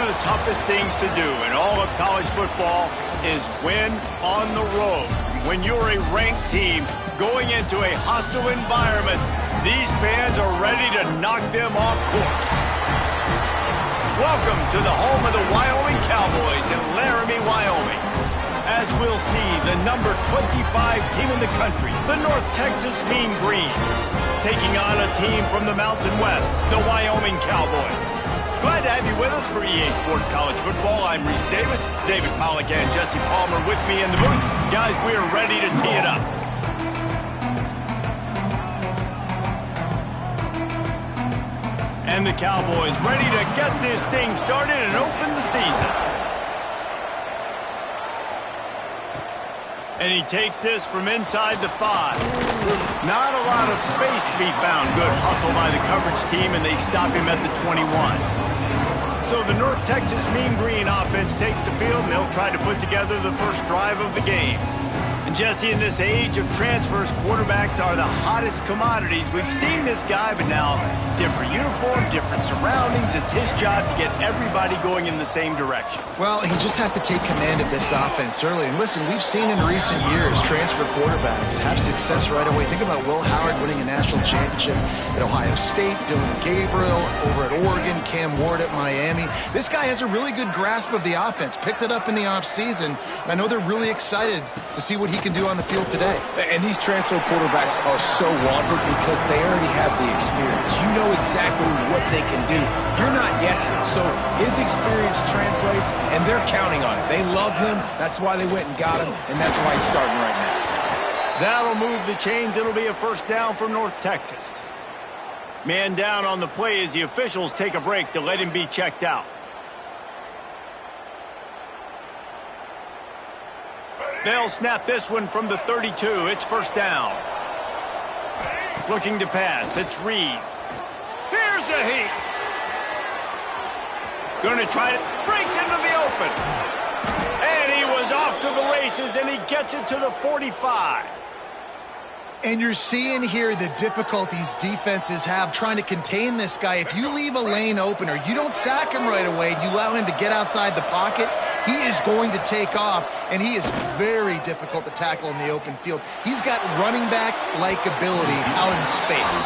of the toughest things to do in all of college football is win on the road. When you're a ranked team going into a hostile environment, these fans are ready to knock them off course. Welcome to the home of the Wyoming Cowboys in Laramie, Wyoming. As we'll see, the number 25 team in the country, the North Texas Mean Green, taking on a team from the Mountain West, the Wyoming Cowboys. Glad to have you with us for EA Sports College Football. I'm Reese Davis, David Pollack and Jesse Palmer with me in the booth. Guys, we are ready to tee it up. And the Cowboys ready to get this thing started and open the season. And he takes this from inside the 5. Not a lot of space to be found. Good hustle by the coverage team, and they stop him at the 21. So the North Texas Mean Green offense takes the field, and they'll try to put together the first drive of the game. And Jesse, in this age of transfers, quarterbacks are the hottest commodities. We've seen this guy, but now different uniform, different surroundings. It's his job to get everybody going in the same direction. Well, he just has to take command of this offense early. And listen, we've seen in recent years transfer quarterbacks have success right away. Think about Will Howard winning a national championship at Ohio State, Dylan Gabriel over at Oregon, Cam Ward at Miami. This guy has a really good grasp of the offense, picked it up in the offseason. And I know they're really excited to see what he can do on the field today. And these transfer quarterbacks are so wanted because they already have the experience. You know exactly what they can do. You're not guessing. So his experience translates, and they're counting on it. They love him. That's why they went and got him, and that's why he's starting right now. That'll move the chains. It'll be a first down from North Texas. Man down on the play as the officials take a break to let him be checked out. They'll snap this one from the 32. It's first down. Looking to pass. It's Reed. Here's a heat. Going to try to breaks into the open. And he was off to the races, and he gets it to the 45. And you're seeing here the difficulties defenses have trying to contain this guy. If you leave a lane open or you don't sack him right away, you allow him to get outside the pocket, he is going to take off, and he is very difficult to tackle in the open field. He's got running back-like ability out in space.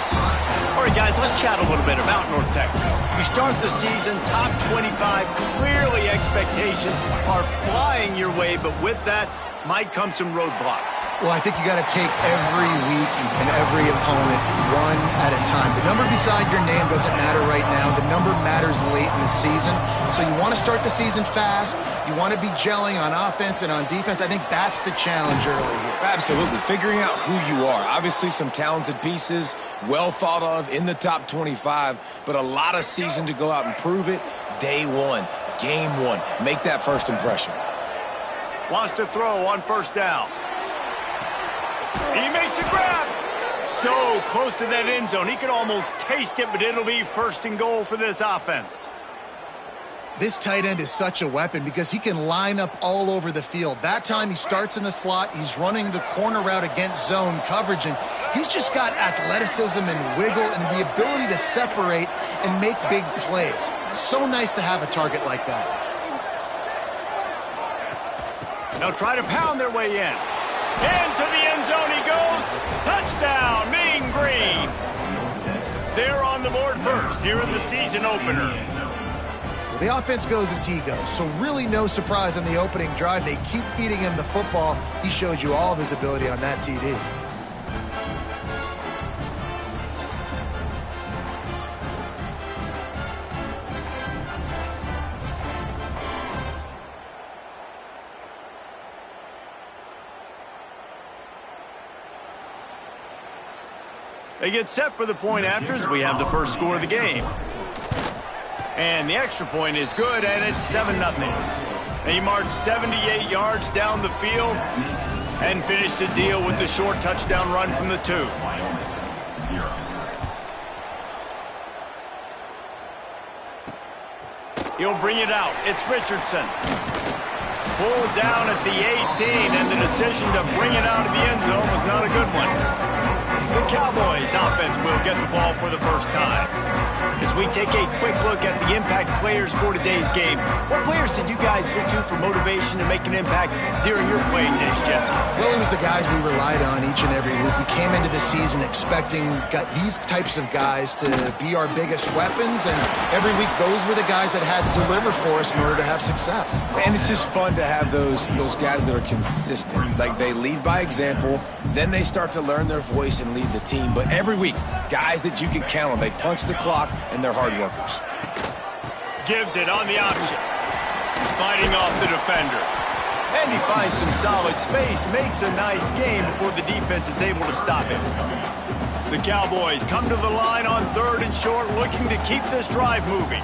All right, guys, let's chat a little bit about North Texas. You start the season top 25. Clearly, expectations are flying your way, but with that might come some roadblocks. Well, I think you got to take every week and every opponent one at a time. The number beside your name doesn't matter right now. The number matters late in the season. So you want to start the season fast. You want to be gelling on offense and on defense. I think that's the challenge early here. Absolutely. Figuring out who you are. Obviously, some talented pieces, well thought of in the top 25, but a lot of season to go out and prove it. Day one, game one. Make that first impression. Wants to throw on first down. He makes a grab. So close to that end zone. He could almost taste it, but it'll be first and goal for this offense. This tight end is such a weapon because he can line up all over the field. That time he starts in the slot. He's running the corner route against zone coverage, and he's just got athleticism and wiggle and the ability to separate and make big plays. It's so nice to have a target like that. They'll try to pound their way in. Into the end zone he goes. Touchdown, Mean Green. They're on the board first here in the season opener. Well, the offense goes as he goes, so really no surprise on the opening drive. They keep feeding him the football. He showed you all of his ability on that TD. They get set for the point after as we have the first score of the game. And the extra point is good, and it's 7-0. He marched 78 yards down the field and finished the deal with the short touchdown run from the 2. He'll bring it out. It's Richardson. Pulled down at the 18, and the decision to bring it out of the end zone was not a good one. The Cowboys offense will get the ball for the first time. As we take a quick look at the impact players for today's game, what players did you guys look to for motivation to make an impact during your playing days, Jesse? Well, it was the guys we relied on each and every week. We came into the season expecting these types of guys to be our biggest weapons, and every week those were the guys that had to deliver for us in order to have success. And it's just fun to have those guys that are consistent. Like, they lead by example, then they start to learn their voice and lead the team. But every week, guys that you can count on. They punch the clock, and they're hard workers. Gives it on the option. Fighting off the defender. And he finds some solid space, makes a nice game before the defense is able to stop him. The Cowboys come to the line on 3rd and short, looking to keep this drive moving.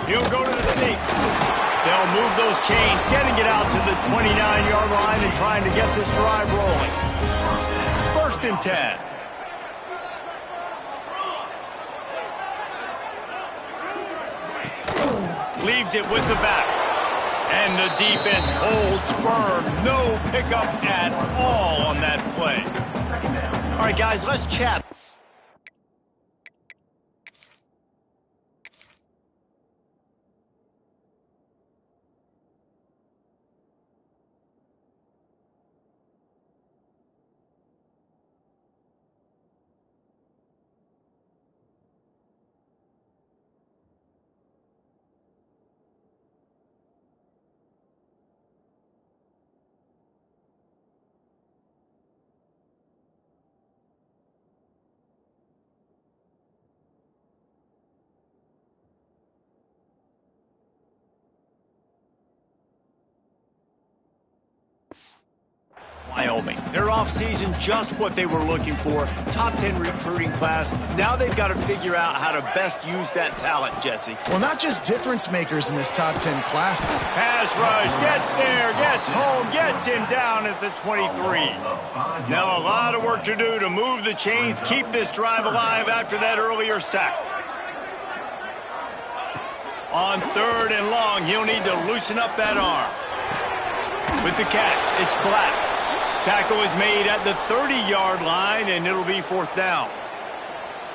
He'll go to the sneak. They'll move those chains, getting it out to the 29-yard line and trying to get this drive rolling. 1st and 10. Leaves it with the back. And the defense holds firm. No pickup at all on that play. All right, guys, let's chat. Wyoming. Their offseason, just what they were looking for. Top 10 recruiting class. Now they've got to figure out how to best use that talent, Jesse. Well, not just difference makers in this top 10 class. Pass rush, gets there, gets home, gets him down at the 23. Now a lot of work to do to move the chains, keep this drive alive after that earlier sack. On 3rd and long, he'll need to loosen up that arm. With the catch, it's Black. Tackle is made at the 30-yard line, and it'll be 4th down.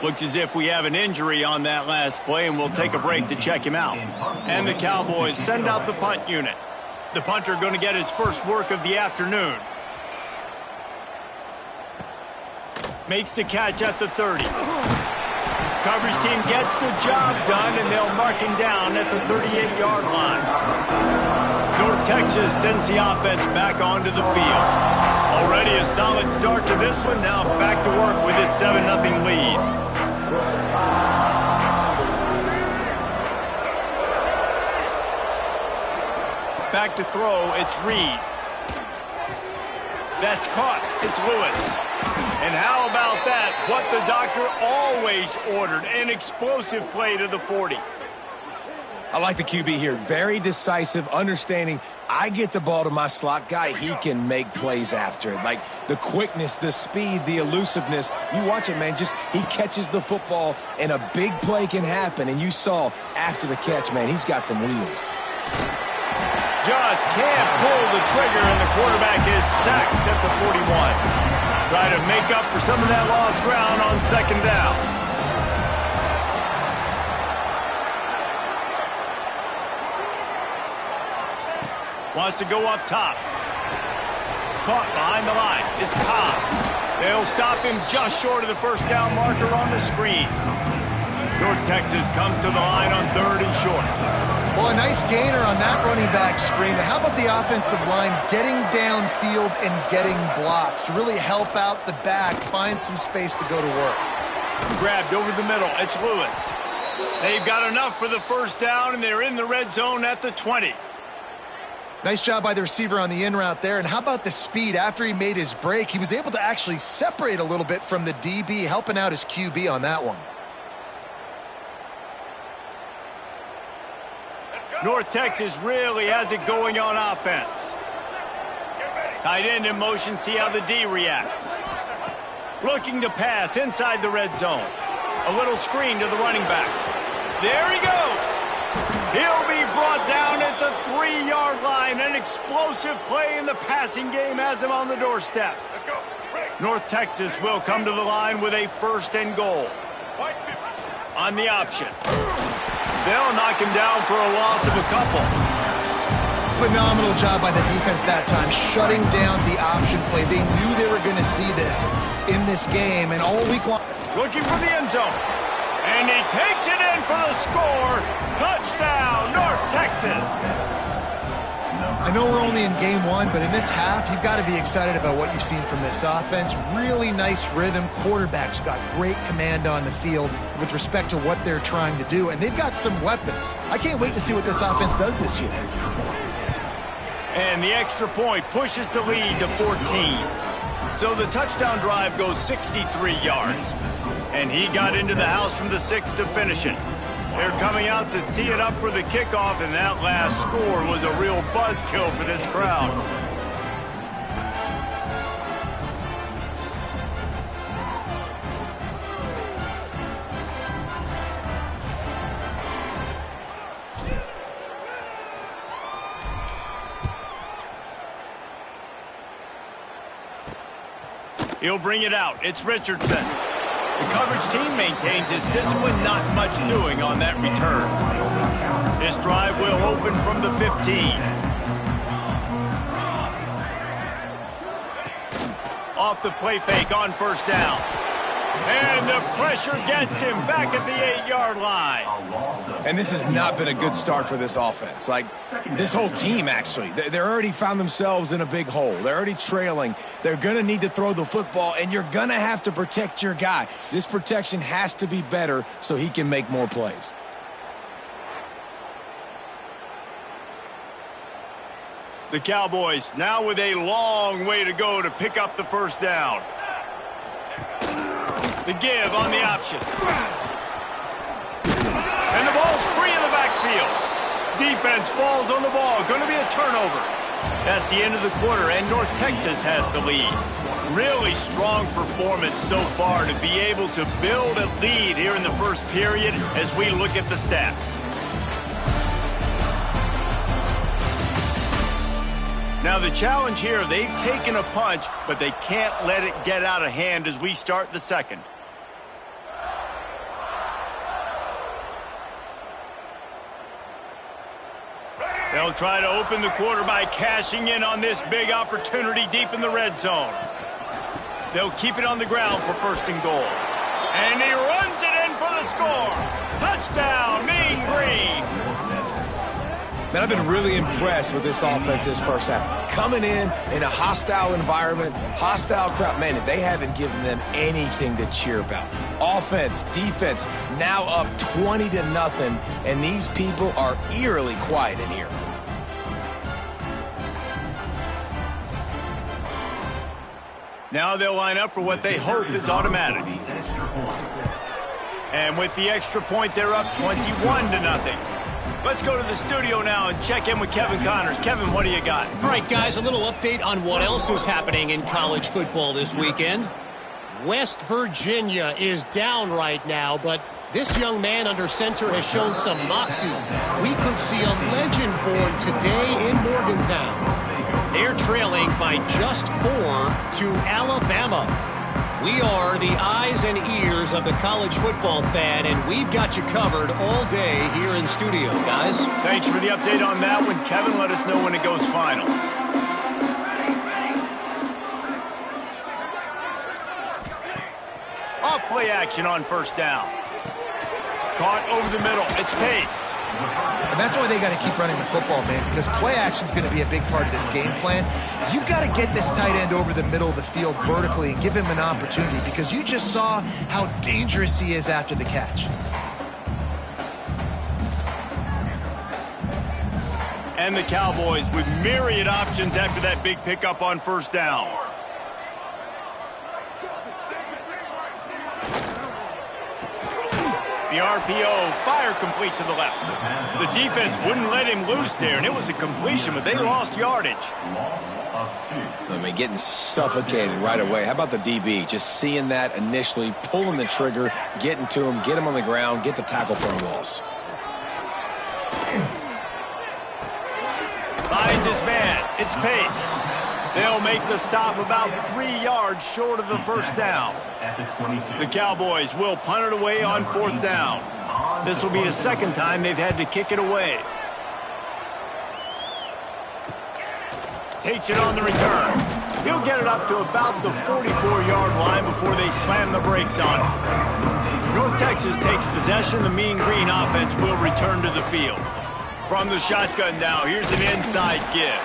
Looks as if we have an injury on that last play, and we'll take a break to check him out. And the Cowboys send out the punt unit. The punter going to get his first work of the afternoon. Makes the catch at the 30. Coverage team gets the job done, and they'll mark him down at the 38-yard line. North Texas sends the offense back onto the field. Already a solid start to this one. Now back to work with his 7-0 lead. Back to throw, it's Reed. That's caught, it's Lewis. And how about that? What the doctor always ordered, an explosive play to the 40. I like the QB here. Very decisive, understanding I get the ball to my slot guy, he can make plays after it. Like the quickness, the speed, the elusiveness. You watch it, man, just he catches the football and a big play can happen. And you saw after the catch, man, he's got some wheels. Just can't pull the trigger, and the quarterback is sacked at the 41. Try to make up for some of that lost ground on 2nd down. Wants to go up top. Caught behind the line. It's Cobb. They'll stop him just short of the 1st down marker on the screen. North Texas comes to the line on 3rd and short. Well, a nice gainer on that running back screen. How about the offensive line getting downfield and getting blocks to really help out the back, find some space to go to work? Grabbed over the middle. It's Lewis. They've got enough for the 1st down, and they're in the red zone at the 20. Nice job by the receiver on the in route there. And how about the speed? After he made his break, he was able to actually separate a little bit from the DB, helping out his QB on that one. North Texas really has it going on offense. Tight end in motion, see how the D reacts. Looking to pass inside the red zone. A little screen to the running back. There he goes. He'll be brought down at the 3-yard line. An explosive play in the passing game has him on the doorstep. Let's go. Break. North Texas will come to the line with a 1st and goal. On the option. They'll knock him down for a loss of a couple. Phenomenal job by the defense that time, shutting down the option play. They knew they were going to see this in this game, and all week long. Looking for the end zone. And he takes it in for the score. Touchdown, North Texas. I know we're only in game 1, but in this half, you've got to be excited about what you've seen from this offense. Really nice rhythm. Quarterback's got great command on the field with respect to what they're trying to do, and they've got some weapons. I can't wait to see what this offense does this year. And the extra point pushes the lead to 14. So the touchdown drive goes 63 yards. And he got into the house from the 6 to finish it. They're coming out to tee it up for the kickoff, and that last score was a real buzzkill for this crowd. He'll bring it out. It's Richardson. The coverage team maintains his discipline, not much doing on that return. This drive will open from the 15. Off the play fake on 1st down. And the pressure gets him back at the 8-yard line. And this has not been a good start for this offense. Like, this whole team, actually. They're already found themselves in a big hole. They're already trailing. They're going to need to throw the football, and you're going to have to protect your guy. This protection has to be better so he can make more plays. The Cowboys now with a long way to go to pick up the 1st down. The give on the option. And the ball's free in the backfield. Defense falls on the ball. Going to be a turnover. That's the end of the quarter, and North Texas has the lead. Really strong performance so far to be able to build a lead here in the 1st period as we look at the stats. Now the challenge here, they've taken a punch, but they can't let it get out of hand as we start the 2nd. They'll try to open the quarter by cashing in on this big opportunity deep in the red zone. They'll keep it on the ground for 1st and goal. And he runs it in for the score. Touchdown, Mean Green. Man, I've been really impressed with this offense this 1st half. Coming in a hostile environment, hostile crowd, man, they haven't given them anything to cheer about. Offense, defense, now up 20-0, and these people are eerily quiet in here. Now they'll line up for what they hope is automatic. And with the extra point, they're up 21-0. Let's go to the studio now and check in with Kevin Connors. Kevin, what do you got? All right, guys, a little update on what else is happening in college football this weekend. West Virginia is down right now, but this young man under center has shown some moxie. We could see a legend born today in Morgantown. They're trailing by just 4 to Alabama. We are the eyes and ears of the college football fan, and we've got you covered all day here in studio, guys. Thanks for the update on that one, Kevin. Let us know when it goes final. Off play action on 1st down. Caught over the middle. It's Pace. And that's why they got to keep running the football, man, because play action is going to be a big part of this game plan. You've got to get this tight end over the middle of the field vertically and give him an opportunity, because you just saw how dangerous he is after the catch. And the Cowboys with myriad options after that big pickup on 1st down. The RPO, fire complete to the left. The defense wouldn't let him loose there, and it was a completion, but they lost yardage. I mean, getting suffocated right away. How about the DB? Just seeing that initially, pulling the trigger, getting to him, get him on the ground, get the tackle for a loss. Finds his man. It's Pace. They'll make the stop about 3 yards short of the first down. The Cowboys will punt it away on 4th down. This will be the second time they've had to kick it away. Takes it on the return. He'll get it up to about the 44-yard line before they slam the brakes on it. North Texas takes possession. The Mean Green offense will return to the field. From the shotgun now, here's an inside give.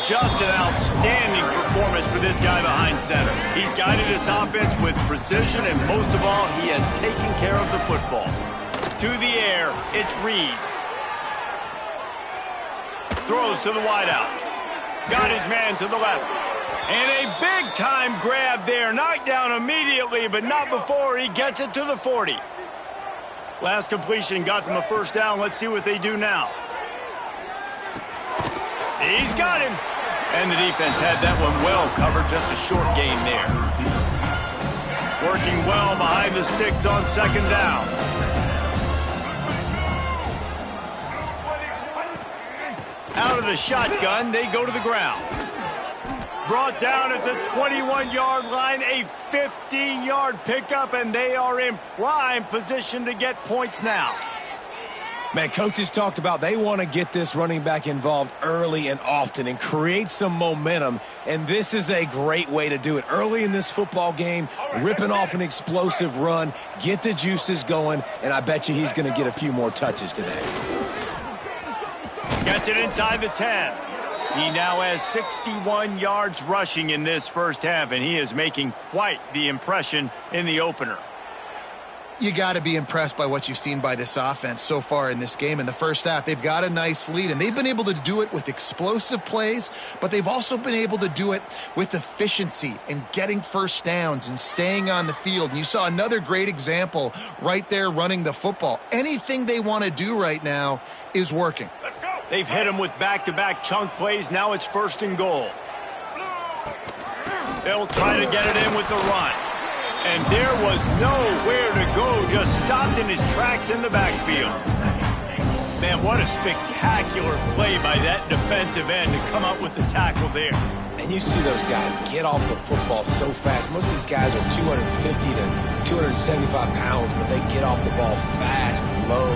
Just an outstanding performance for this guy behind center. He's guided this offense with precision, and most of all, he has taken care of the football. To the air, it's Reed. Throws to the wideout. Got his man to the left. And a big-time grab there. Knocked down immediately, but not before he gets it to the 40. Last completion got them a first down. Let's see what they do now. He's got him. And the defense had that one well covered. Just a short gain there. Working well behind the sticks on 2nd down. Out of the shotgun, they go to the ground. Brought down at the 21-yard line, a 15-yard pickup, and they are in prime position to get points now. Man, coaches talked about they want to get this running back involved early and often and create some momentum, and this is a great way to do it. Early in this football game, ripping off an explosive run, get the juices going, and I bet you he's going to get a few more touches today. Gets it inside the 10. He now has 61 yards rushing in this first half, and he is making quite the impression in the opener. You got to be impressed by what you've seen by this offense so far in this game. In the first half, they've got a nice lead, and they've been able to do it with explosive plays, but they've also been able to do it with efficiency and getting first downs and staying on the field. And you saw another great example right there running the football. Anything they want to do right now is working. They've hit him with back-to-back chunk plays. Now it's 1st and goal. They'll try to get it in with the run. And there was nowhere to go, just stopped in his tracks in the backfield. Man, what a spectacular play by that defensive end to come up with the tackle there. And you see those guys get off the football so fast. Most of these guys are 250 to 275 pounds, but they get off the ball fast, low.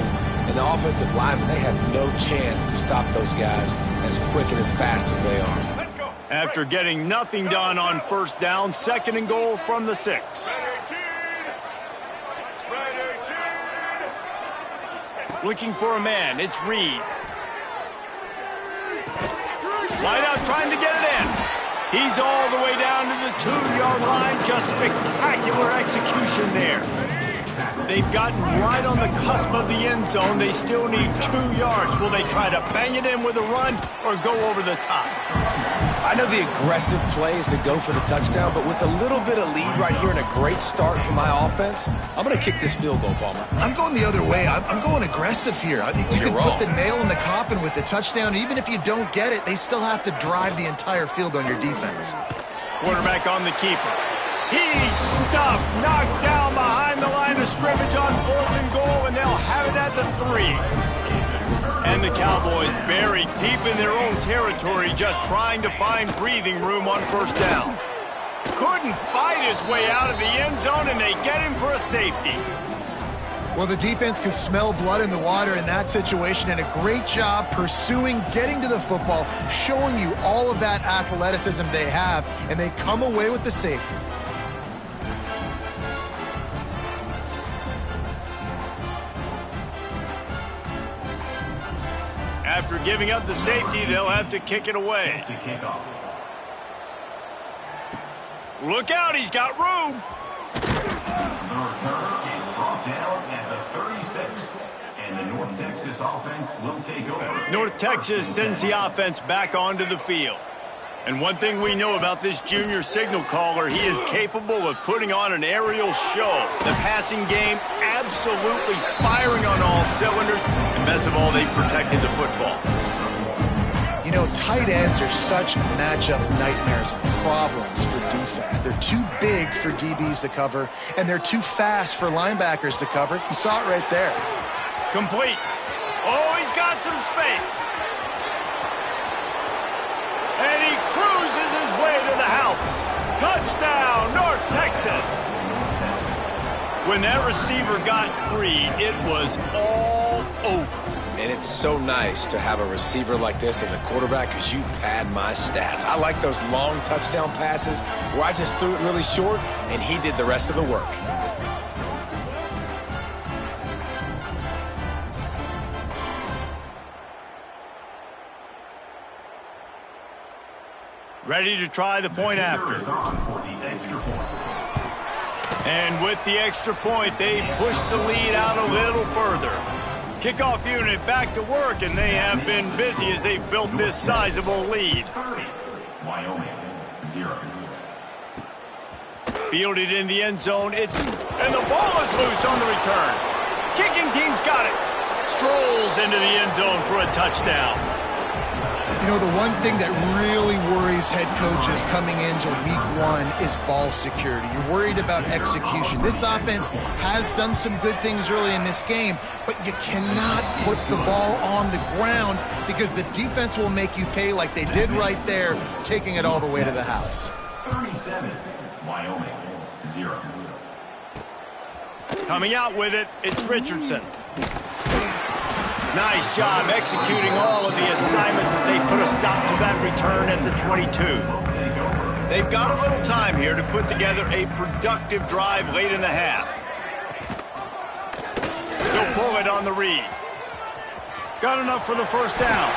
And the offensive linemen, they have no chance to stop those guys as quick and as fast as they are. After getting nothing done on 1st down, 2nd and goal from the 6. Looking for a man, it's Reed. Wide out trying to get it in. He's all the way down to the 2-yard line. Just spectacular execution there. They've gotten right on the cusp of the end zone. They still need 2 yards. Will they try to bang it in with a run or go over the top? I know the aggressive play is to go for the touchdown, but with a little bit of lead right here and a great start from my offense, I'm going to kick this field goal, Palmer. I'm going the other way. I'm going aggressive here. I think you can put the nail in the coffin with the touchdown. Even if you don't get it, they still have to drive the entire field on your defense. Quarterback on the keeper. He's stuffed, knocked down behind the line of scrimmage on 4th and goal, and they'll have it at the 3. And the Cowboys buried deep in their own territory, just trying to find breathing room on 1st down. Couldn't fight his way out of the end zone, and they get him for a safety. Well, the defense could smell blood in the water in that situation, and a great job pursuing, getting to the football, showing you all of that athleticism they have, and they come away with the safety. After giving up the safety, they'll have to kick it away. Look out, he's got room. The return is brought down at the 36, and the North Texas offense will take over. North Texas sends the offense back onto the field. And one thing we know about this junior signal caller, he is capable of putting on an aerial show. The passing game absolutely firing on all cylinders, and best of all, they've protected the football. You know, tight ends are such matchup nightmares and problems for defense. They're too big for DBs to cover, and they're too fast for linebackers to cover. You saw it right there. Complete. Oh, he's got some space. And he cruises his When that receiver got free, it was all over. And it's so nice to have a receiver like this as a quarterback because you pad my stats. I like those long touchdown passes where I just threw it really short and he did the rest of the work. Ready to try the point after. And with the extra point, they push the lead out a little further. Kickoff unit back to work, and they have been busy as they've built this sizable lead. Wyoming, 0. Fielded in the end zone, and the ball is loose on the return. Kicking team's got it. Strolls into the end zone for a touchdown. You know, the one thing that really worries head coaches coming into week 1 is ball security. You're worried about execution. This offense has done some good things early in this game, but you cannot put the ball on the ground because the defense will make you pay like they did right there, taking it all the way to the house. 37, Wyoming, 0. Coming out with it, it's Richardson. Nice job executing all of the assignments as they put a stop to that return at the 22. They've got a little time here to put together a productive drive late in the half. They'll pull it on the read. Got enough for the first down.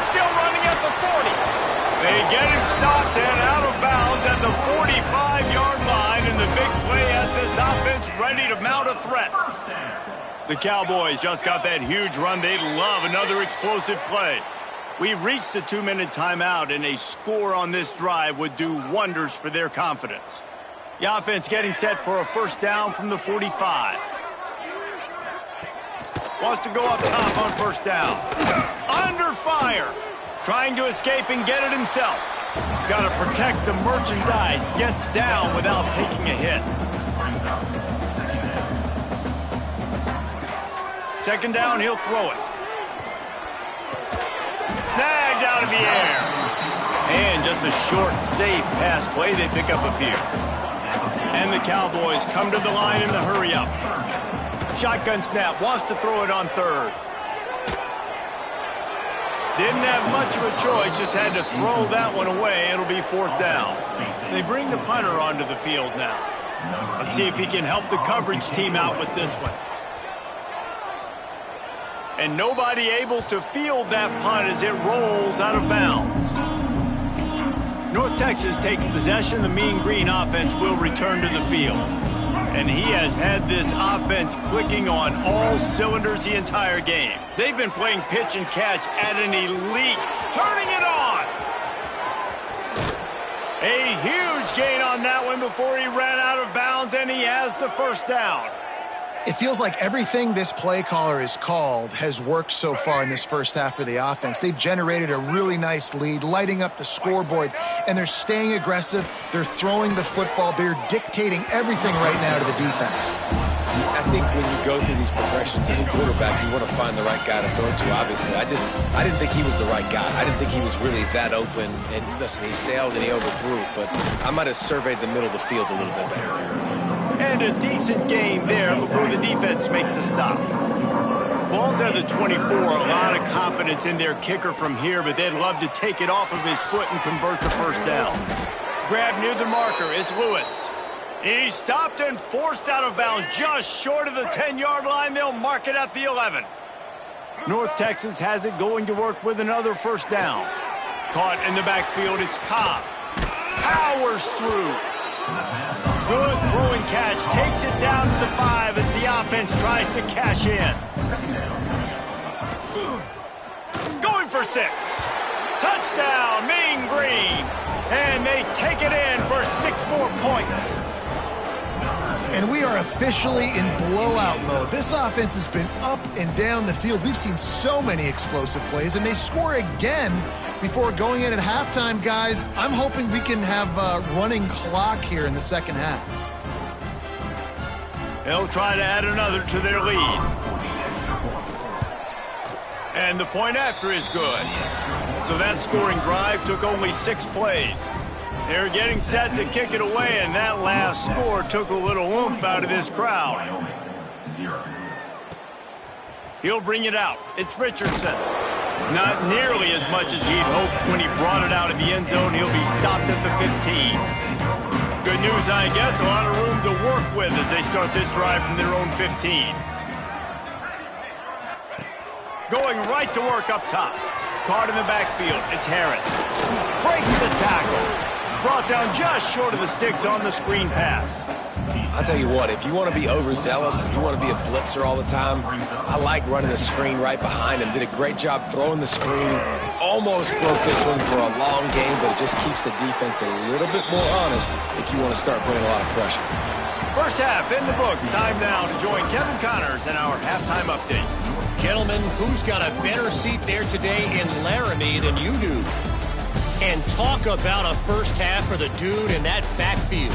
Still running at the 40. They get him stopped and out of bounds at the 45-yard line, and the big play has this offense ready to mount a threat. The Cowboys just got that huge run. They'd love another explosive play. We've reached the 2-minute timeout, and a score on this drive would do wonders for their confidence. The offense getting set for a first down from the 45. Wants to go up top on first down. Under fire. Trying to escape and get it himself. Got to protect the merchandise. Gets down without taking a hit. Second down, he'll throw it. Snagged out of the air. And just a short, safe pass play. They pick up a few. And the Cowboys come to the line in the hurry-up. Shotgun snap. Wants to throw it on third. Didn't have much of a choice. Just had to throw that one away. It'll be fourth down. They bring the punter onto the field now. Let's see if he can help the coverage team out with this one. And nobody able to field that punt as it rolls out of bounds. North Texas takes possession. The Mean Green offense will return to the field. And he has had this offense clicking on all cylinders the entire game. They've been playing pitch and catch at an elite, turning it on. A huge gain on that one before he ran out of bounds, and he has the first down. It feels like everything this play caller has called has worked so far in this first half for the offense. They've generated a really nice lead, lighting up the scoreboard, and they're staying aggressive. They're throwing the football. They're dictating everything right now to the defense. I think when you go through these progressions as a quarterback, you want to find the right guy to throw to, obviously. I didn't think he was the right guy. I didn't think he was really that open. And listen, he sailed and he overthrew it, but I might have surveyed the middle of the field a little bit better there. And a decent game there before the defense makes a stop. Ball's at the 24. A lot of confidence in their kicker from here, but they'd love to take it off of his foot and convert the first down. Grab near the marker is Lewis. He's stopped and forced out of bounds just short of the 10-yard line. They'll mark it at the 11. North Texas has it going to work with another first down. Caught in the backfield, it's Cobb. Powers through. Good throwing catch. Takes it down to the 5 as the offense tries to cash in. Going for 6. Touchdown, Mean Green. And they take it in for 6 more points. And we are officially in blowout mode. This offense has been up and down the field. We've seen so many explosive plays, and they score again before going in at halftime, guys. I'm hoping we can have a running clock here in the second half. They'll try to add another to their lead. And the point after is good. So that scoring drive took only 6 plays. They're getting set to kick it away, and that last score took a little oomph out of this crowd. Wyoming, 0. He'll bring it out. It's Richardson. Not nearly as much as he'd hoped when he brought it out of the end zone. He'll be stopped at the 15. Good news, I guess. A lot of room to work with as they start this drive from their own 15. Going right to work up top. Caught in the backfield. It's Harris. Breaks the tackle. Brought down just short of the sticks on the screen pass. I'll tell you what, if you want to be overzealous and you want to be a blitzer all the time, I like running the screen right behind him. Did a great job throwing the screen. Almost broke this one for a long game, but it just keeps the defense a little bit more honest if you want to start putting a lot of pressure. First half in the books. Time now to join Kevin Connors in our halftime update. Gentlemen, who's got a better seat there today in Laramie than you do? And talk about a first half for the dude in that backfield.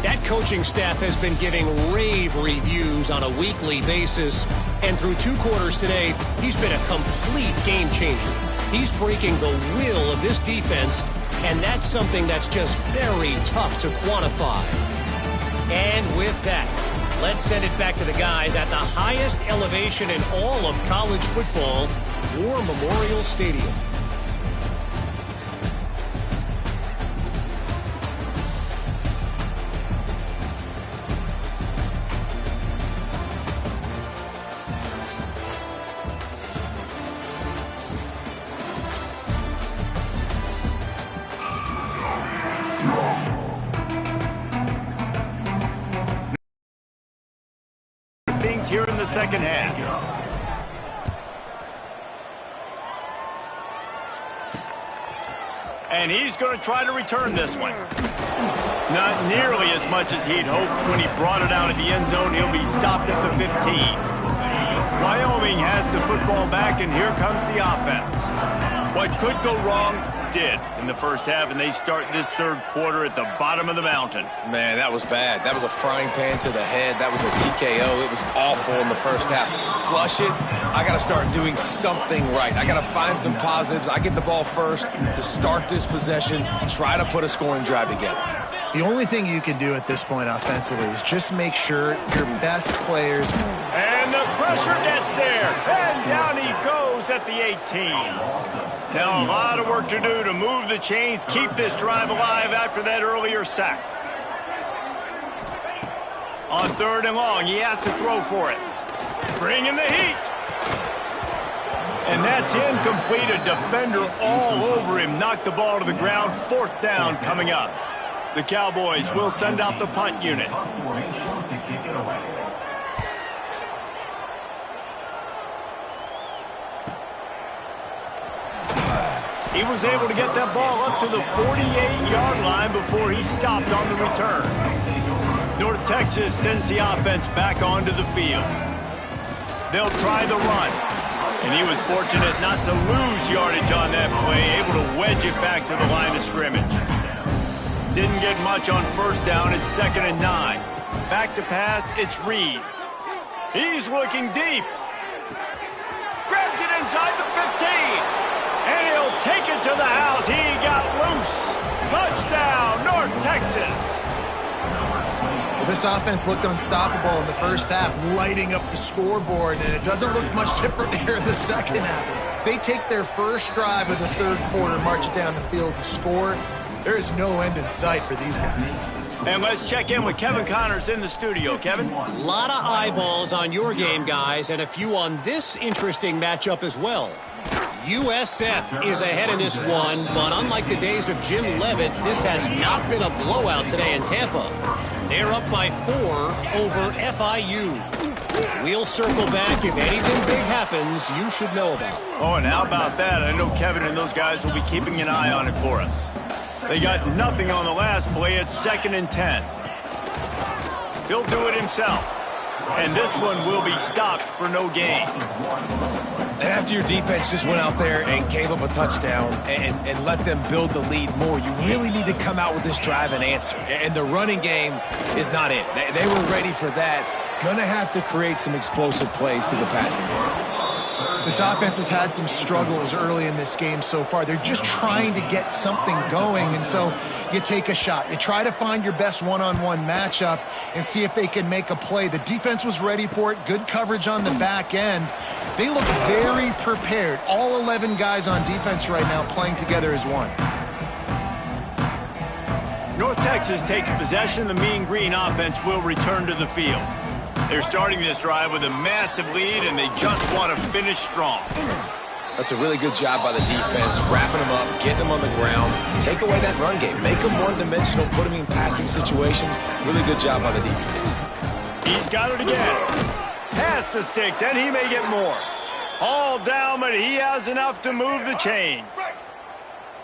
That coaching staff has been giving rave reviews on a weekly basis. And through 2 quarters today, he's been a complete game changer. He's breaking the will of this defense, and that's something that's just very tough to quantify. And with that, let's send it back to the guys at the highest elevation in all of college football, War Memorial Stadium. Here in the second half. And he's going to try to return this one. Not nearly as much as he'd hoped when he brought it out of the end zone. He'll be stopped at the 15. Wyoming has the football back, and here comes the offense. What could go wrong did in the first half, and they start this third quarter at the bottom of the mountain. Man, that was bad. That was a frying pan to the head. That was a TKO. It was awful in the first half. Flush it. I got to start doing something right. I got to find some positives. I get the ball first to start this possession, try to put a scoring drive together. The only thing you can do at this point offensively is just make sure your best players. And the pressure gets there. And down he goes at the 18. Now a lot of work to do to move the chains, keep this drive alive after that earlier sack. On 3rd and long, he has to throw for it. Bring in the heat. And that's incomplete. A defender all over him. Knocked the ball to the ground. 4th down coming up. The Cowboys will send out the punt unit. He was able to get that ball up to the 48-yard line before he stopped on the return. North Texas sends the offense back onto the field. They'll try the run. And he was fortunate not to lose yardage on that play, able to wedge it back to the line of scrimmage. Didn't get much on 1st down. It's 2nd and 9. Back to pass, it's Reed. He's looking deep. Grabs it inside the 15. And he'll take it to the house. He got loose. Touchdown, North Texas. Well, this offense looked unstoppable in the first half, lighting up the scoreboard, and it doesn't look much different here in the second half. They take their first drive of the third quarter, march it down the field and score. There is no end in sight for these guys. And let's check in with Kevin Connors in the studio. Kevin? A lot of eyeballs on your game, guys, and a few on this interesting matchup as well. USF is ahead in this one, but unlike the days of Jim Leavitt, this has not been a blowout today in Tampa. They're up by 4 over FIU. We'll circle back. If anything big happens, you should know about. Oh, and how about that? I know Kevin and those guys will be keeping an eye on it for us. They got nothing on the last play. It's 2nd and 10. He'll do it himself. And this one will be stopped for no gain. And after your defense just went out there and gave up a touchdown and let them build the lead more, you really need to come out with this drive and answer. And the running game is not it. They were ready for that. Gonna have to create some explosive plays to the passing game. This offense has had some struggles early in this game so far. They're just trying to get something going, and so you take a shot. You try to find your best one-on-one matchup and see if they can make a play. The defense was ready for it. Good coverage on the back end. They look very prepared. All 11 guys on defense right now playing together as one. North Texas takes possession. The Mean Green offense will return to the field. They're starting this drive with a massive lead, and they just want to finish strong. That's a really good job by the defense, wrapping them up, getting them on the ground, take away that run game, make them one-dimensional, put them in passing situations. Really good job by the defense. He's got it again. Past the sticks, and he may get more. All down, but he has enough to move the chains.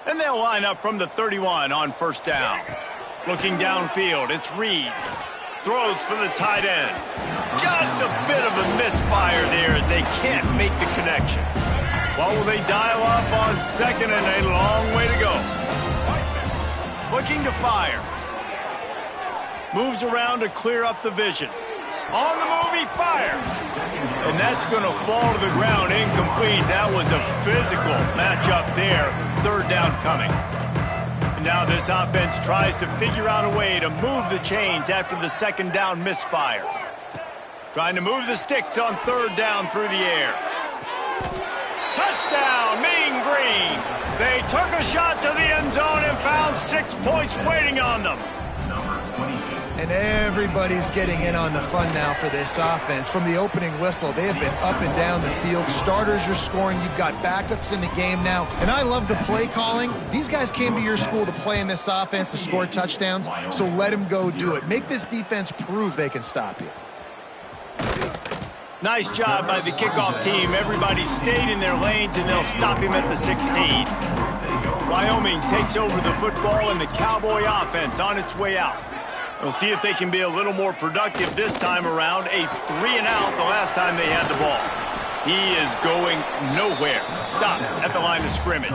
And they'll line up from the 31 on first down. Looking downfield, it's Reed. Throws for the tight end. Just a bit of a misfire there as they can't make the connection. What will they dial up on second and a long way to go? Looking to fire. Moves around to clear up the vision. On the move, he fires. And that's going to fall to the ground incomplete. That was a physical matchup there. Third down coming. Now this offense tries to figure out a way to move the chains after the second down misfire. Trying to move the sticks on third down through the air. Touchdown, Mean Green. They took a shot to the end zone and found 6 points waiting on them. And everybody's getting in on the fun now for this offense. From the opening whistle, they have been up and down the field. Starters are scoring. You've got backups in the game now. And I love the play calling. These guys came to your school to play in this offense to score touchdowns, so let them go do it. Make this defense prove they can stop you. Nice job by the kickoff team. Everybody stayed in their lanes, and they'll stop him at the 16. Wyoming takes over the football, and the Cowboy offense on its way out. We'll see if they can be a little more productive this time around. A 3-and-out the last time they had the ball. He is going nowhere. Stopped at the line of scrimmage.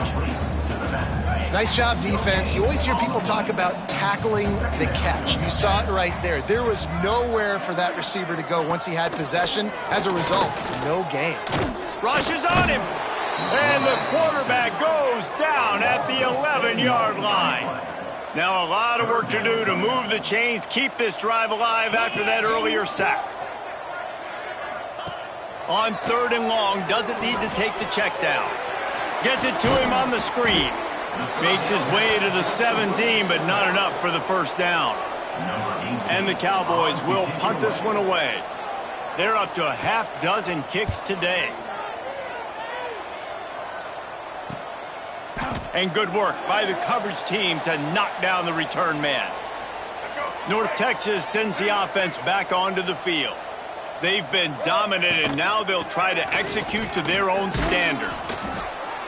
Nice job, defense. You always hear people talk about tackling the catch. You saw it right there. There was nowhere for that receiver to go once he had possession. As a result, no gain. Rush is on him. And the quarterback goes down at the 11-yard line. Now a lot of work to do to move the chains, keep this drive alive after that earlier sack. On third and long, doesn't need to take the check down. Gets it to him on the screen. Makes his way to the 17, but not enough for the first down. And the Cowboys will punt this one away. They're up to a half dozen kicks today. And good work by the coverage team to knock down the return man. North Texas sends the offense back onto the field. They've been dominant, and now they'll try to execute to their own standard.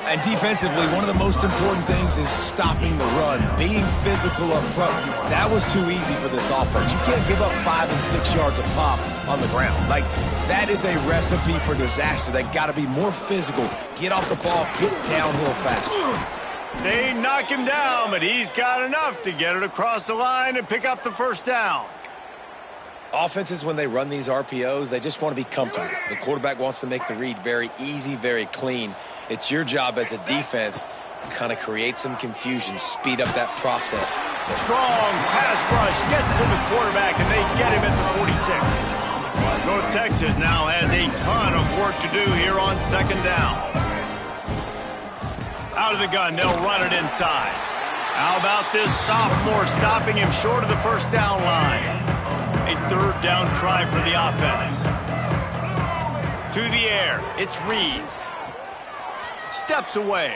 And defensively, one of the most important things is stopping the run, being physical up front. That was too easy for this offense. You can't give up 5 and 6 yards a pop on the ground. Like, that is a recipe for disaster. They got to be more physical, get off the ball, get downhill faster. They knock him down, but he's got enough to get it across the line and pick up the first down. Offenses, when they run these RPOs, they just want to be comfortable. The quarterback wants to make the read very easy, very clean. It's your job as a defense to kind of create some confusion, speed up that process. Strong pass rush gets to the quarterback, and they get him at the 46. North Texas now has a ton of work to do here on second down. Out of the gun, they'll run it inside. How about this sophomore stopping him short of the first down line? A third down try for the offense. To the air, it's Reed. Steps away.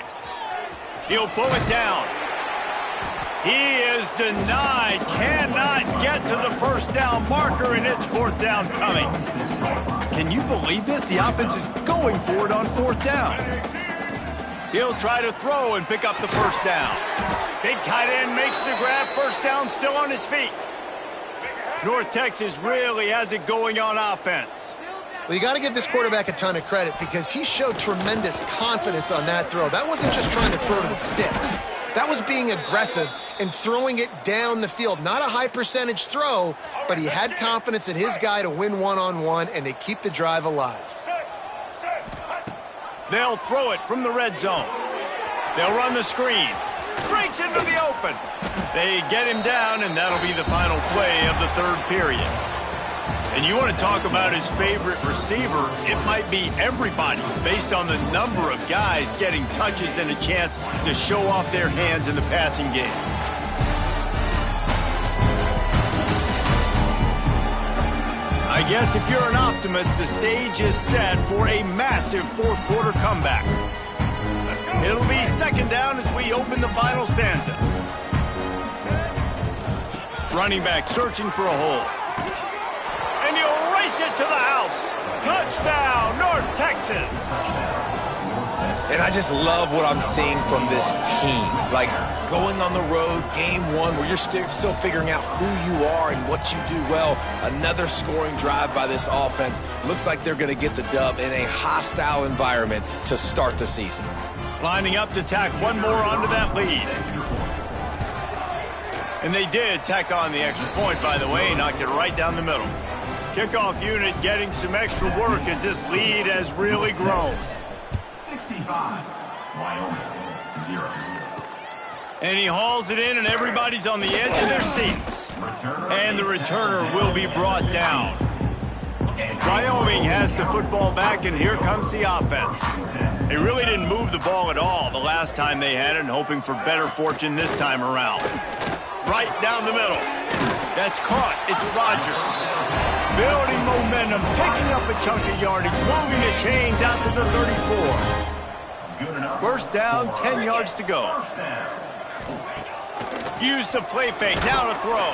He'll pull it down. He is denied. Cannot get to the first down marker, and it's fourth down coming. Can you believe this? The offense is going for it on fourth down. He'll try to throw and pick up the first down. Big tight end makes the grab. First down, still on his feet. North Texas really has it going on offense. Well, you got to give this quarterback a ton of credit because he showed tremendous confidence on that throw. That wasn't just trying to throw to the sticks. That was being aggressive and throwing it down the field. Not a high percentage throw, but he had confidence in his guy to win one-on-one, and they keep the drive alive. They'll throw it from the red zone. They'll run the screen. Breaks into the open. They get him down, and that'll be the final play of the third period. And you want to talk about his favorite receiver, it might be everybody based on the number of guys getting touches and a chance to show off their hands in the passing game. I guess if you're an optimist, the stage is set for a massive fourth quarter comeback. It'll be second down as we open the final stanza. Running back searching for a hole. And he'll race it to the house. Touchdown, North Texas. And I just love what I'm seeing from this team. Like, going on the road, game one, where you're still figuring out who you are and what you do well. Another scoring drive by this offense. Looks like they're going to get the dub in a hostile environment to start the season. Lining up to tack one more onto that lead. And they did tack on the extra point, by the way, knocked it right down the middle. Kickoff unit getting some extra work as this lead has really grown. 65, Wyoming, 0. And he hauls it in, and everybody's on the edge of their seats. And the returner will be brought down. Wyoming has the football back, and here comes the offense. They really didn't move the ball at all the last time they had it, and hoping for better fortune this time around. Right down the middle. That's caught. It's Rodgers. Building momentum, picking up a chunk of yardage, moving the chains out to the 34. First down, 10 yards to go. Use the play fake, now to throw.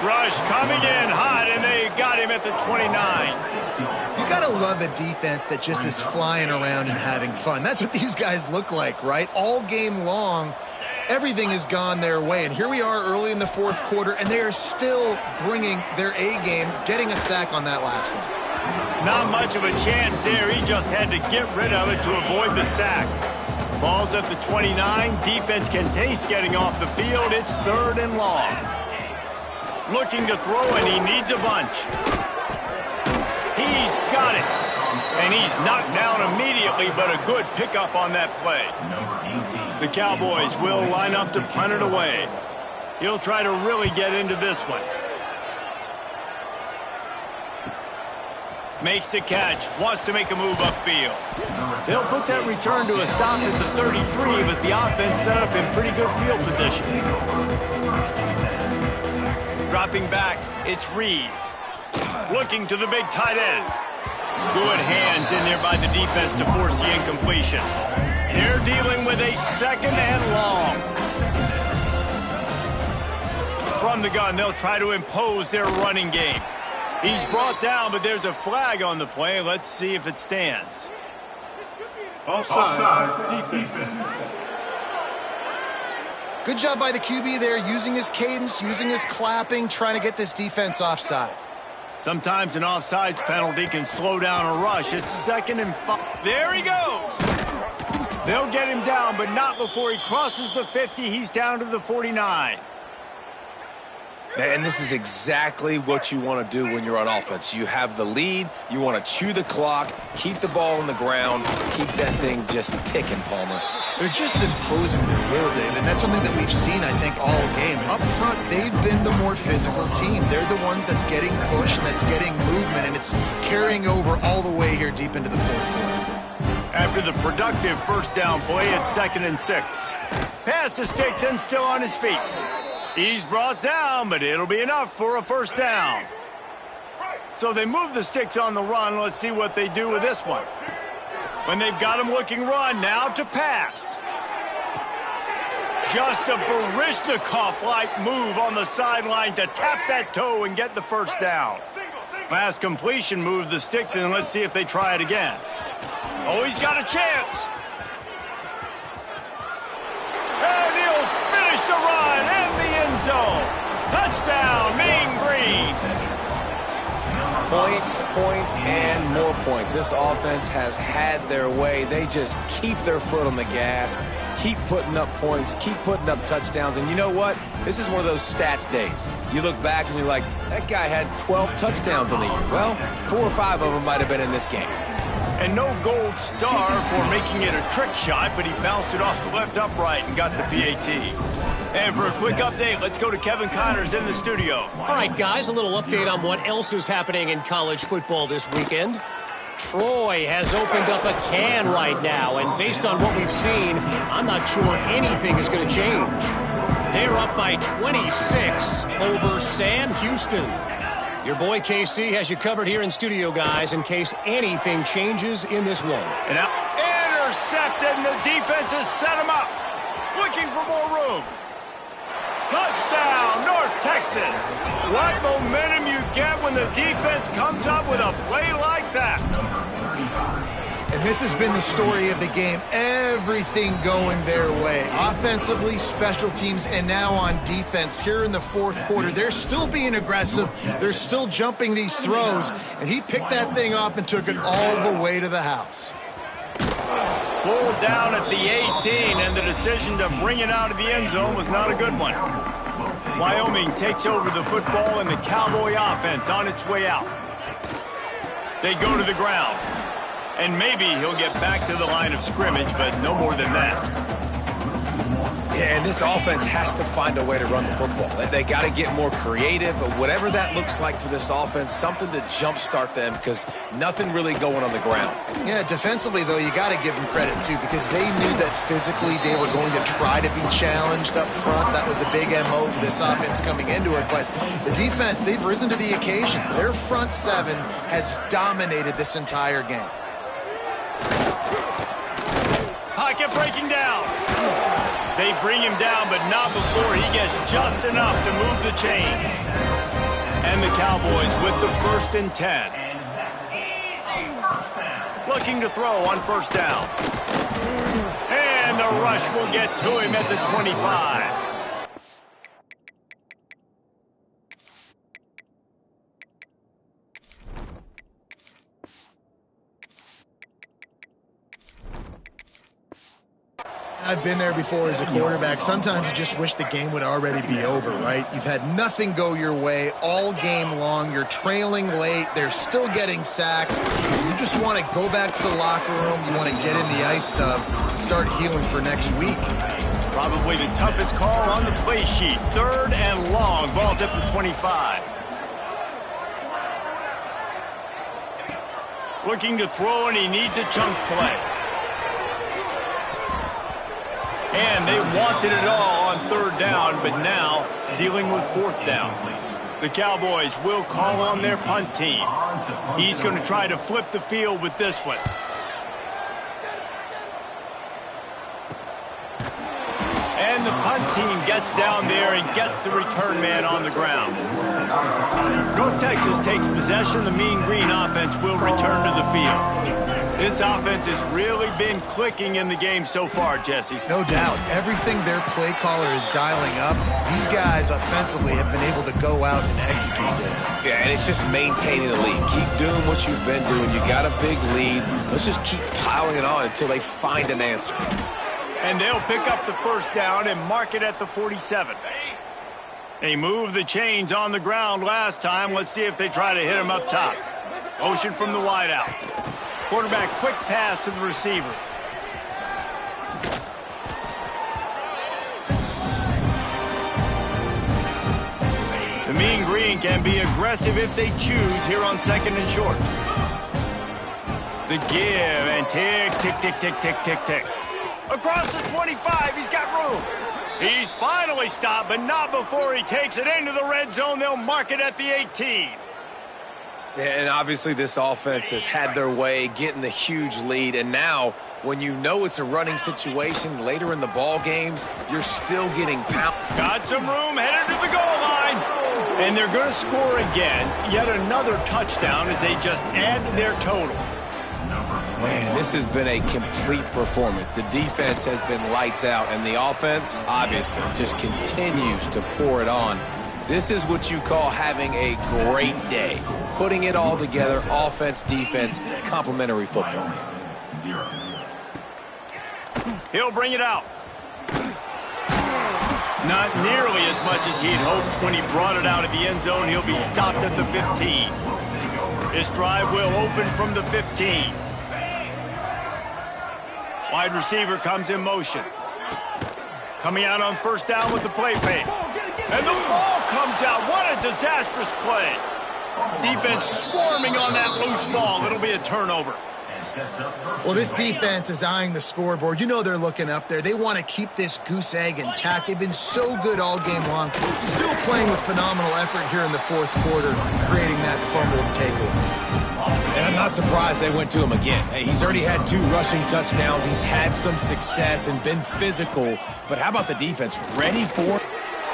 Rush coming in hot, and they got him at the 29. You got to love a defense that just is flying around and having fun. That's what these guys look like, right? All game long, everything has gone their way. And here we are early in the fourth quarter, and they are still bringing their A game, getting a sack on that last one. Not much of a chance there. He just had to get rid of it to avoid the sack. Ball's at the 29. Defense can taste getting off the field. It's third and long. Looking to throw, and he needs a bunch. He's got it. And he's knocked down immediately, but a good pickup on that play. The Cowboys will line up to punt it away. He'll try to really get into this one. Makes the catch, wants to make a move upfield. They'll put that return to a stop at the 33, but the offense set up in pretty good field position. Dropping back, it's Reed. Looking to the big tight end. Good hands in there by the defense to force the incompletion. They're dealing with a second and long. From the gun, they'll try to impose their running game. He's brought down, but there's a flag on the play. Let's see if it stands. Offside, defense. Good job by the QB there, using his cadence, using his clapping, trying to get this defense offside. Sometimes an offsides penalty can slow down a rush. It's second and 5. There he goes. They'll get him down, but not before he crosses the 50. He's down to the 49. And this is exactly what you want to do when you're on offense. You have the lead, you want to chew the clock, keep the ball on the ground, keep that thing just ticking, Palmer. They're just imposing their will, Dave, and that's something that we've seen, I think, all game. Up front, they've been the more physical team. They're the ones that's getting pushed and that's getting movement, and it's carrying over all the way here deep into the fourth quarter. After the productive first down play, it's second and 6. Pass to Sticks and still on his feet. He's brought down, but it'll be enough for a first down. So they move the Sticks on the run. Let's see what they do with this one. When they've got him looking run, now to pass. Just a Baryshnikov-like move on the sideline to tap that toe and get the first down. Last completion moved the Sticks in. Let's see if they try it again. Oh, he's got a chance. And he'll finish the run and the end zone. Touchdown, Mean Green. Points, and more points. This offense has had their way. They just keep their foot on the gas, keep putting up points, keep putting up touchdowns. And you know what? This is one of those stats days. You look back and you're like, that guy had 12 touchdowns on the year. Well, 4 or 5 of them might have been in this game. And no gold star for making it a trick shot, but he bounced it off the left upright and got the PAT. And for a quick update, let's go to Kevin Connors in the studio. All right, guys, a little update on what else is happening in college football this weekend. Troy has opened up a can right now, and based on what we've seen, I'm not sure anything is going to change. They're up by 26 over Sam Houston. Your boy KC has you covered here in studio, guys, in case anything changes in this one. And now, intercepted, and the defense has set him up. Looking for more room. Touchdown, North Texas. What momentum you get when the defense comes up with a play like that. And this has been the story of the game. Everything going their way. Offensively, special teams, and now on defense here in the fourth quarter. They're still being aggressive. They're still jumping these throws. And he picked that thing off and took it all the way to the house. Pulled down at the 18, and the decision to bring it out of the end zone was not a good one. Wyoming takes over the football, and the Cowboy offense on its way out. They go to the ground. And maybe he'll get back to the line of scrimmage, but no more than that. Yeah, and this offense has to find a way to run the football. They got to get more creative, but whatever that looks like for this offense, something to jumpstart them because nothing really going on the ground. Yeah, defensively, though, you got to give them credit, too, because they knew that physically they were going to try to be challenged up front. That was a big MO for this offense coming into it. But the defense, they've risen to the occasion. Their front seven has dominated this entire game. Pocket breaking down. They bring him down, but not before he gets just enough to move the chains. And the Cowboys with the 1st and 10. Looking to throw on 1st down. And the rush will get to him at the 25. I've been there before as a quarterback. Sometimes you just wish the game would already be over, right? You've had nothing go your way all game long. You're trailing late. They're still getting sacks. You just want to go back to the locker room. You want to get in the ice stuff and start healing for next week. Probably the toughest call on the play sheet. 3rd and long. Ball's at the 25. Looking to throw, and he needs a chunk play. And they wanted it all on 3rd down, but now dealing with 4th down. The Cowboys will call on their punt team. He's going to try to flip the field with this one. And the punt team gets down there and gets the return man on the ground. North Texas takes possession. The Mean Green offense will return to the field. This offense has really been clicking in the game so far, Jesse. No doubt. Everything their play caller is dialing up, these guys offensively have been able to go out and execute it. Yeah, and it's just maintaining the lead. Keep doing what you've been doing. You got a big lead. Let's just keep piling it on until they find an answer. And they'll pick up the 1st down and mark it at the 47. They moved the chains on the ground last time. Let's see if they try to hit him up top. Motion from the wideout. Quarterback quick pass to the receiver. The Mean Green can be aggressive if they choose here on 2nd and short. The give and tick, tick, tick, tick, tick, tick, tick. Across the 25, he's got room. He's finally stopped, but not before he takes it into the red zone. They'll mark it at the 18. And obviously this offense has had their way, getting the huge lead. And now, when you know it's a running situation later in the ball games, you're still getting pounded. Got some room, headed to the goal line. And they're going to score again. Yet another touchdown as they just add to their total. Man, this has been a complete performance. The defense has been lights out, and the offense, obviously, just continues to pour it on. This is what you call having a great day. Putting it all together, offense, defense, complementary football. He'll bring it out. Not nearly as much as he'd hoped when he brought it out of the end zone. He'll be stopped at the 15. This drive will open from the 15. Wide receiver comes in motion. Coming out on first down with the play fake. And the ball comes out. What a disastrous play. Defense swarming on that loose ball. It'll be a turnover. Well, this defense is eyeing the scoreboard. You know they're looking up there. They want to keep this goose egg intact. They've been so good all game long. Still playing with phenomenal effort here in the fourth quarter, creating that fumbled takeaway. And I'm not surprised they went to him again. Hey, he's already had 2 rushing touchdowns. He's had some success and been physical. But how about the defense? Ready for...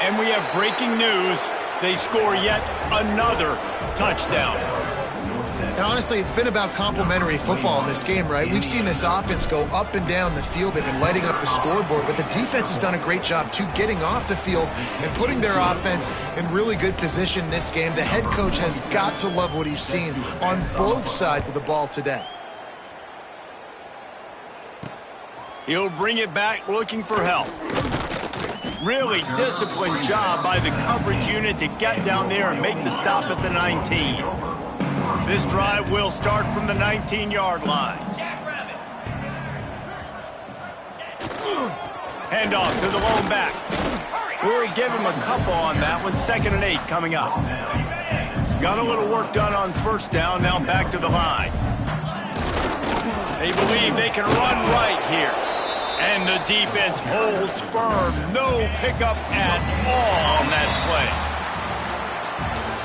And we have breaking news. They score yet another touchdown. And honestly, it's been about complementary football in this game, right? We've seen this offense go up and down the field. They've been lighting up the scoreboard, but the defense has done a great job, too, getting off the field and putting their offense in really good position in this game. The head coach has got to love what he's seen on both sides of the ball today. He'll bring it back looking for help. Really disciplined job by the coverage unit to get down there and make the stop at the 19. This drive will start from the 19-yard line. Handoff to the lone back. We'll give him a couple on that one. 2nd and 8 coming up. Got a little work done on first down. Now back to the line. They believe they can run right here. And the defense holds firm. No pickup at all on that play.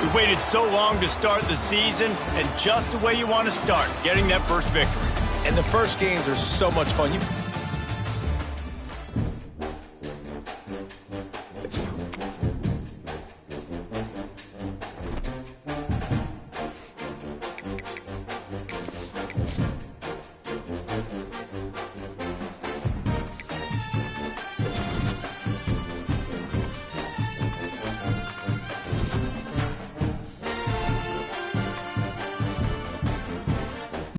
We waited so long to start the season, and just the way you want to start, getting that first victory. And the first games are so much fun.